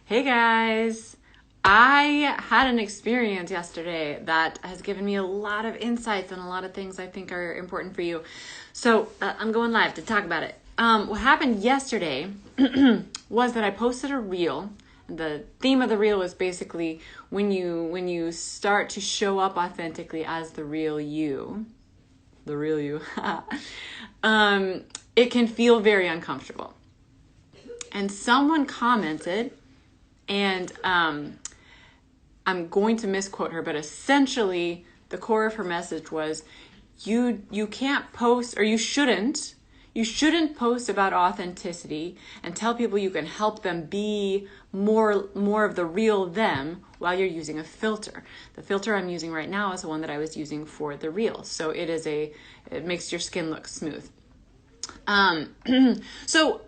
Hey guys, I had an experience yesterday that has given me a lot of insights and a lot of things I think are important for you. So I'm going live to talk about it. What happened yesterday was that I posted a reel. The theme of the reel was basically when you start to show up authentically as the real you, it can feel very uncomfortable. And someone commented, and I'm going to misquote her, but essentially the core of her message was, you can't post, or you shouldn't post about authenticity and tell people you can help them be more of the real them while you're using a filter. The filter I'm using right now is the one that I was using for the reel. So it makes your skin look smooth. So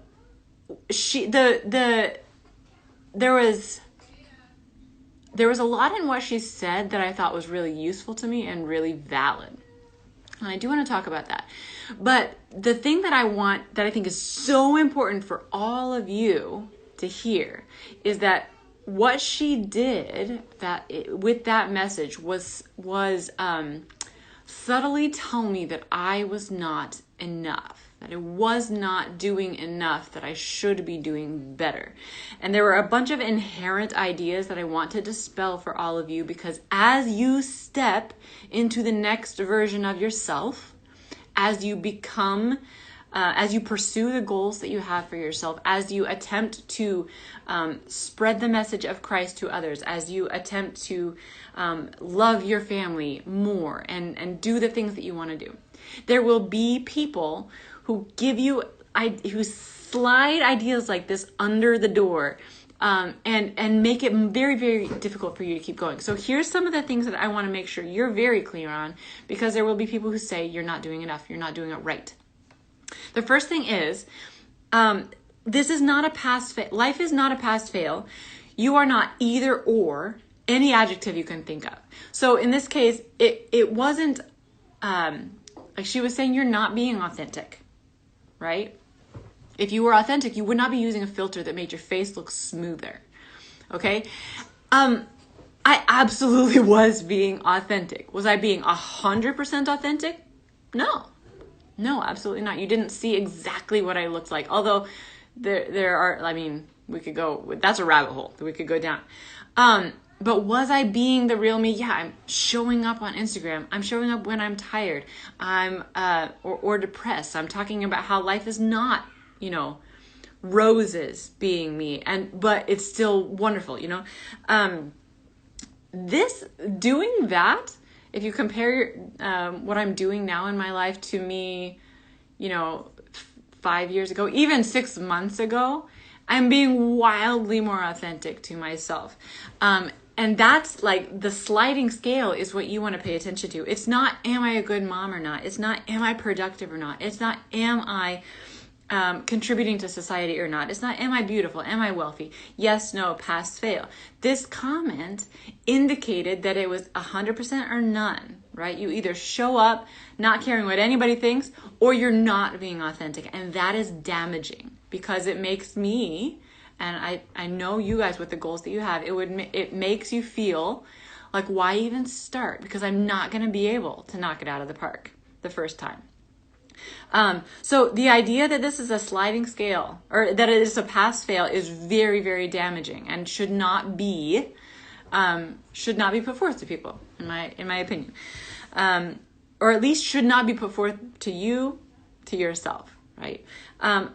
there was a lot in what she said that I thought was really useful to me and really valid. And I do want to talk about that. But the thing that I think is so important for all of you to hear is that what she did with that message was subtly tell me that I was not enough, that I was not doing enough, that I should be doing better. And there were a bunch of inherent ideas that I want to dispel for all of you, because as you step into the next version of yourself, as you become, as you pursue the goals that you have for yourself, as you attempt to spread the message of Christ to others, as you attempt to love your family more and do the things that you want to do, there will be people who who slide ideas like this under the door and make it very, very difficult for you to keep going. So here's some of the things that I want to make sure you're very clear on, because there will be people who say you're not doing enough, you're not doing it right. The first thing is, this is not a pass fail. Life is not a pass fail. You are not either or, any adjective you can think of. So in this case, it wasn't like she was saying you're not being authentic, right? If you were authentic, you would not be using a filter that made your face look smoother. Okay? I absolutely was being authentic. Was I being 100% authentic? No, absolutely not. You didn't see exactly what I looked like. Although there are, we could go, that's a rabbit hole that we could go down. But was I being the real me? Yeah, I'm showing up on Instagram. I'm showing up when I'm tired. Or depressed. I'm talking about how life is not, roses being me, but it's still wonderful, doing that, if you compare what I'm doing now in my life to me, 5 years ago, even 6 months ago, I'm being wildly more authentic to myself. And that's like the sliding scale is what you want to pay attention to. It's not, am I a good mom or not? It's not, am I productive or not? It's not, am I contributing to society or not? It's not, am I beautiful? Am I wealthy? Yes, no, pass, fail. This comment indicated that it was 100% or none, right? You either show up not caring what anybody thinks, or you're not being authentic. And that is damaging, because it makes me, and I know you guys with the goals that you have, it makes you feel like, why even start? Because I'm not going to be able to knock it out of the park the first time. So the idea that this is a sliding scale, or that it is a pass fail, is very, very damaging and should not be put forth to people, in my opinion, or at least should not be put forth to you, to yourself, right?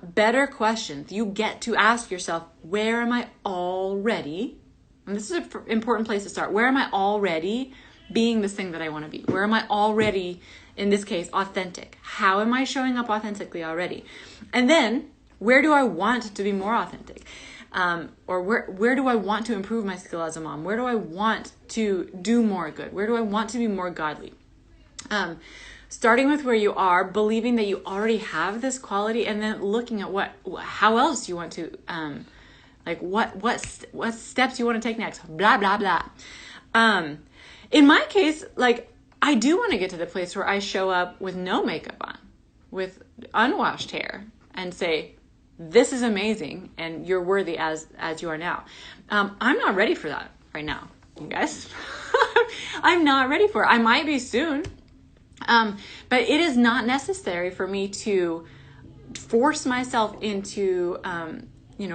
Better questions. You get to ask yourself, where am I already? And this is an important place to start. Where am I already being this thing that I want to be? Where am I already, in this case, authentic? How am I showing up authentically already? And then, where do I want to be more authentic? Or where do I want to improve my skill as a mom? Where do I want to do more good? Where do I want to be more godly? Starting with where you are, believing that you already have this quality, and then looking at how else you want to, what steps you want to take next, blah, blah, blah. In my case, I do want to get to the place where I show up with no makeup on, with unwashed hair, and say, this is amazing and you're worthy as you are now. I'm not ready for that right now, you guys. I'm not ready for it. I might be soon. But it is not necessary for me to force myself into,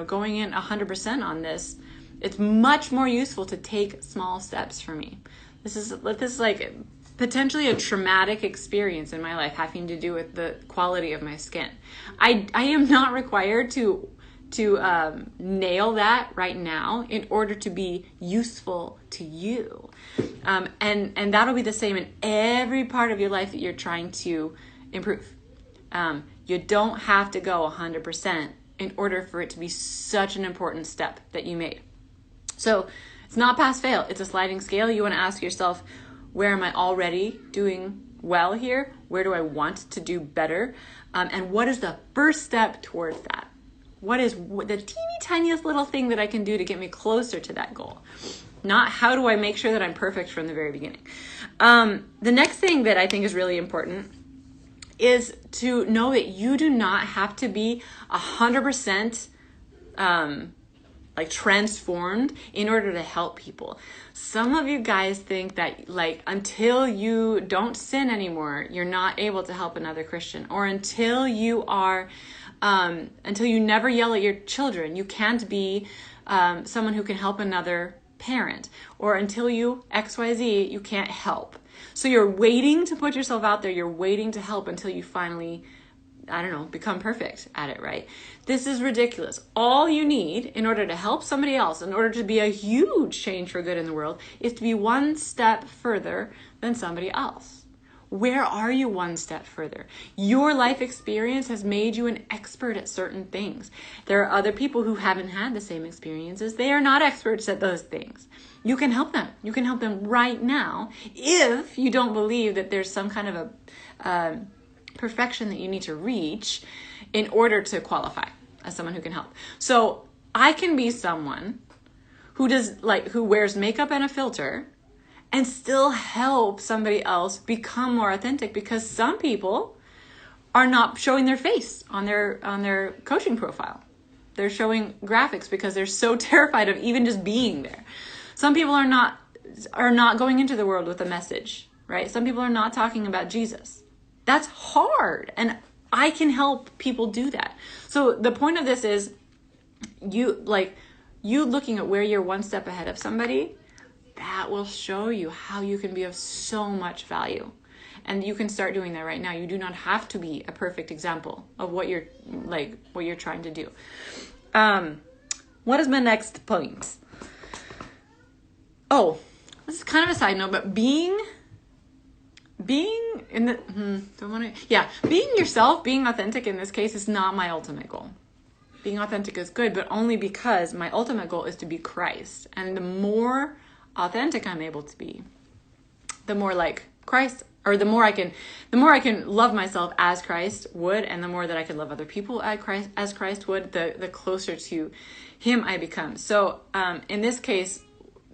going in 100% on this. It's much more useful to take small steps for me. This is like potentially a traumatic experience in my life having to do with the quality of my skin. I am not required to nail that right now in order to be useful to you. And that'll be the same in every part of your life that you're trying to improve. You don't have to go 100% in order for it to be such an important step that you made. So it's not pass fail. It's a sliding scale. You want to ask yourself, where am I already doing well here? Where do I want to do better? And what is the first step towards that? What is the teeny tiniest little thing that I can do to get me closer to that goal? Not how do I make sure that I'm perfect from the very beginning. The next thing that I think is really important is to know that you do not have to be 100% transformed in order to help people. Some of you guys think that until you don't sin anymore, you're not able to help another Christian, or until you never yell at your children, you can't be someone who can help another parent, or until you XYZ, you can't help. So you're waiting to put yourself out there. You're waiting to help until you finally, become perfect at it, right? This is ridiculous. All you need in order to help somebody else, in order to be a huge change for good in the world, is to be one step further than somebody else. Where are you one step further? Your life experience has made you an expert at certain things. There are other people who haven't had the same experiences. They are not experts at those things. You can help them. You can help them right now if you don't believe that there's some kind of a perfection that you need to reach in order to qualify as someone who can help. So I can be someone who wears makeup and a filter and still help somebody else become more authentic, because some people are not showing their face on their coaching profile. They're showing graphics because they're so terrified of even just being there. Some people are not going into the world with a message, right? Some people are not talking about Jesus. That's hard, and I can help people do that. So the point of this is you looking at where you're one step ahead of somebody, that will show you how you can be of so much value. And you can start doing that right now. You do not have to be a perfect example of what you're trying to do. What is my next point? Oh, this is kind of a side note, but being yourself, being authentic in this case is not my ultimate goal. Being authentic is good, but only because my ultimate goal is to be Christ. And the more authentic I'm able to be, the more like Christ, or the more I can love myself as Christ would, and the more that I can love other people as Christ would, the closer to Him I become. So in this case,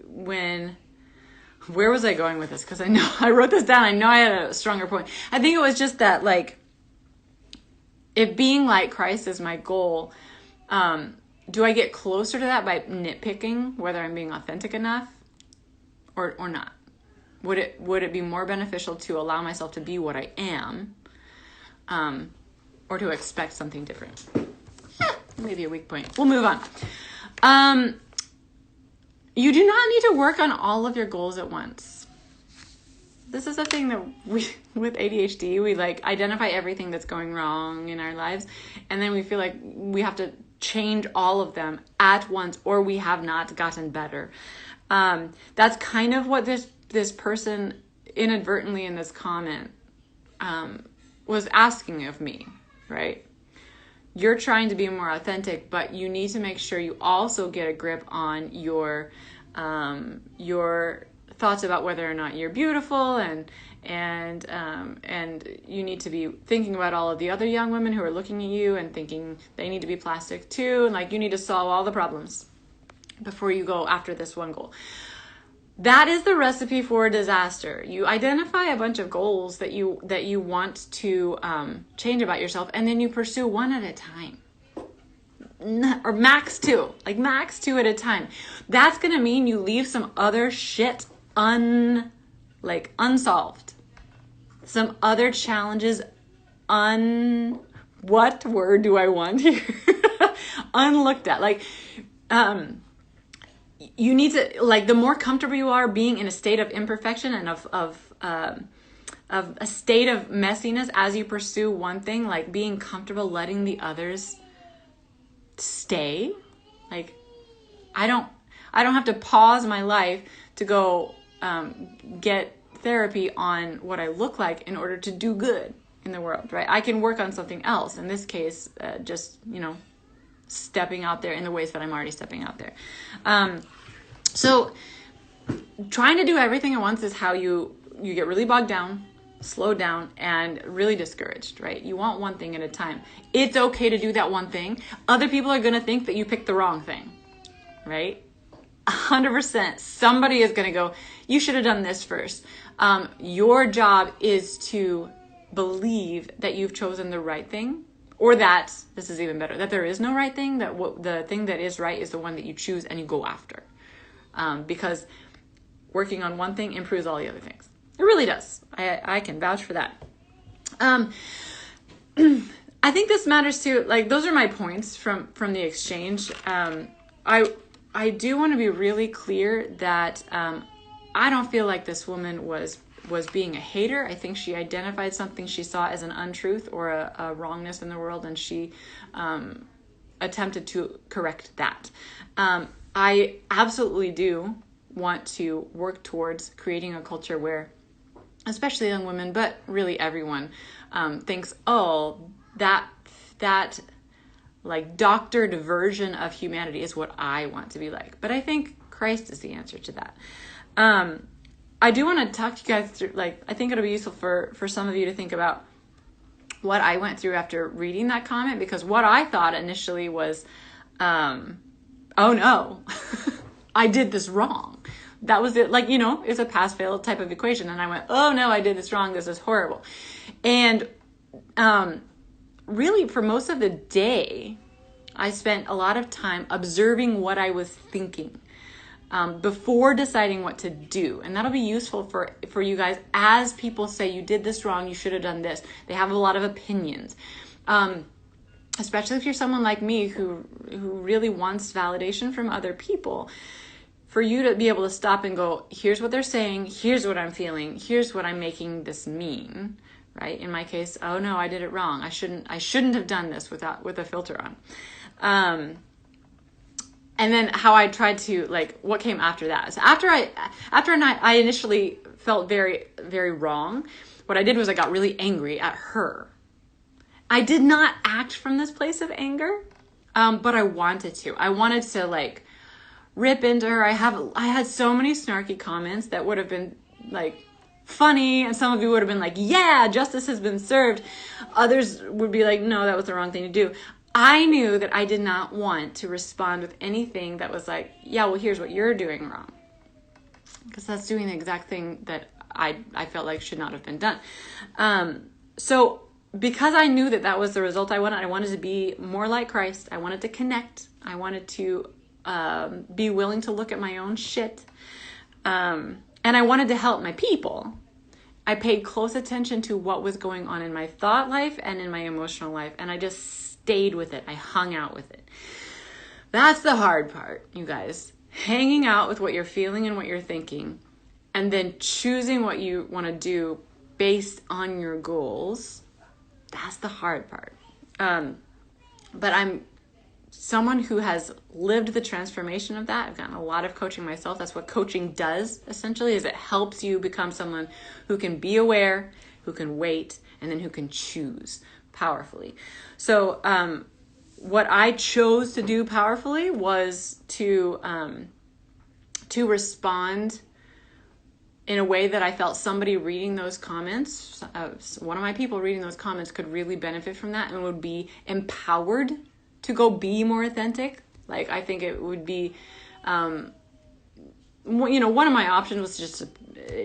where was I going with this? Because I know I wrote this down. I know I had a stronger point. I think it was just that, if being like Christ is my goal, do I get closer to that by nitpicking whether I'm being authentic enough or not? Would it be more beneficial to allow myself to be what I am, or to expect something different? Maybe a weak point. We'll move on. You do not need to work on all of your goals at once. This is a thing that with ADHD, we identify everything that's going wrong in our lives, and then we feel like we have to change all of them at once, or we have not gotten better. That's kind of what this person inadvertently in this comment was asking of me, right? You're trying to be more authentic, but you need to make sure you also get a grip on your thoughts about whether or not you're beautiful, and you need to be thinking about all of the other young women who are looking at you and thinking they need to be plastic too, and you need to solve all the problems before you go after this one goal. That is the recipe for disaster. You identify a bunch of goals that you want to change about yourself, and then you pursue one at a time. or max 2, like max 2 at a time. That's going to mean you leave some other shit unsolved. Some other challenges what word do I want here? Unlooked at. Like, you need to, like, the more comfortable you are being in a state of imperfection and of a state of messiness as you pursue one thing, like being comfortable letting the others stay. Like, I don't have to pause my life to go get therapy on what I look like in order to do good in the world, right? I can work on something else. In this case, just, stepping out there in the ways that I'm already stepping out there. So trying to do everything at once is how you get really bogged down, slowed down, and really discouraged, right? You want one thing at a time. It's okay to do that one thing. Other people are going to think that you picked the wrong thing, right? 100%. Somebody is going to go, you should have done this first. Your job is to believe that you've chosen the right thing, or that, this is even better, that there is no right thing, that the thing that is right is the one that you choose and you go after. Because working on one thing improves all the other things. It really does. I can vouch for that. I think this matters too. Like, those are my points from the exchange. I do want to be really clear that I don't feel like this woman was being a hater. I think she identified something she saw as an untruth or a wrongness in the world, and she attempted to correct that. I absolutely do want to work towards creating a culture where, especially young women, but really everyone, thinks, oh, that like doctored version of humanity is what I want to be like. But I think Christ is the answer to that. I do want to talk to you guys through, like, I think it'll be useful for some of you to think about what I went through after reading that comment, because what I thought initially was, oh no, I did this wrong. That was it. Like, it's a pass-fail type of equation. And I went, oh no, I did this wrong. This is horrible. And really, for most of the day, I spent a lot of time observing what I was thinking before deciding what to do. And that'll be useful for you guys as people say, you did this wrong, you should have done this. They have a lot of opinions. Especially if you're someone like me who really wants validation from other people. For you to be able to stop and go, here's what they're saying, here's what I'm feeling, here's what I'm making this mean, right? In my case, oh no, I did it wrong. I shouldn't have done this with a filter on. And then how I tried to, like, what came after that. So after I initially felt very, very wrong, what I did was I got really angry at her. I did not act from this place of anger, but I wanted to. I wanted to, like, rip into her. I had so many snarky comments that would have been, like, funny, and some of you would have been like, yeah, justice has been served. Others would be like, no, that was the wrong thing to do. I knew that I did not want to respond with anything that was like, yeah, well, here's what you're doing wrong. Because that's doing the exact thing that I felt like should not have been done. So because I knew that was the result I wanted to be more like Christ. I wanted to connect. I wanted to be willing to look at my own shit. And I wanted to help my people. I paid close attention to what was going on in my thought life and in my emotional life. And I just stayed with it. I hung out with it. That's the hard part, you guys. Hanging out with what you're feeling and what you're thinking, and then choosing what you want to do based on your goals. That's the hard part. But I'm someone who has lived the transformation of that. I've gotten a lot of coaching myself. That's what coaching does, essentially, is it helps you become someone who can be aware, who can wait, and then who can choose powerfully. So what I chose to do powerfully was to respond in a way that I felt somebody reading those comments, one of my people reading those comments could really benefit from that and would be empowered to go be more authentic. Like, I think it would be, one of my options was just to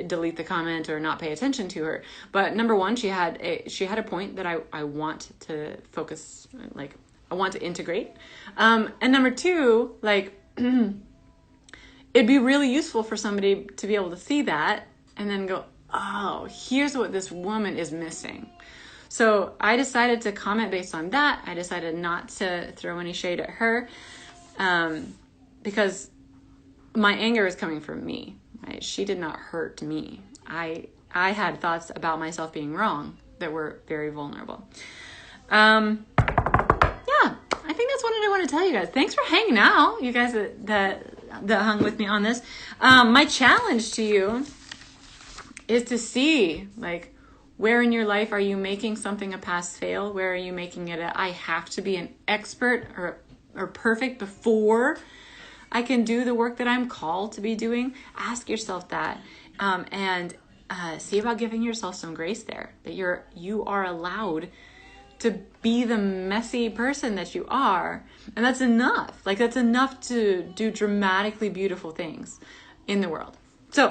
delete the comment or not pay attention to her. But number one, she had a point that I want to focus, like, I want to integrate. And number two, like, it'd be really useful for somebody to be able to see that and then go, oh, here's what this woman is missing. So I decided to comment based on that. I decided not to throw any shade at her, because my anger is coming from me. Right? She did not hurt me. I had thoughts about myself being wrong that were very vulnerable. Yeah, I think that's what I want to tell you guys. Thanks for hanging out, you guys that hung with me on this. My challenge to you is to see, like, where in your life are you making something a pass fail? Where are you making it I have to be an expert or perfect before I can do the work that I'm called to be doing? Ask yourself that, and see about giving yourself some grace there, that you are allowed to be the messy person that you are. And that's enough. Like, that's enough to do dramatically beautiful things in the world. So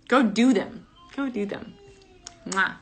go do them. Go do them. Mwah.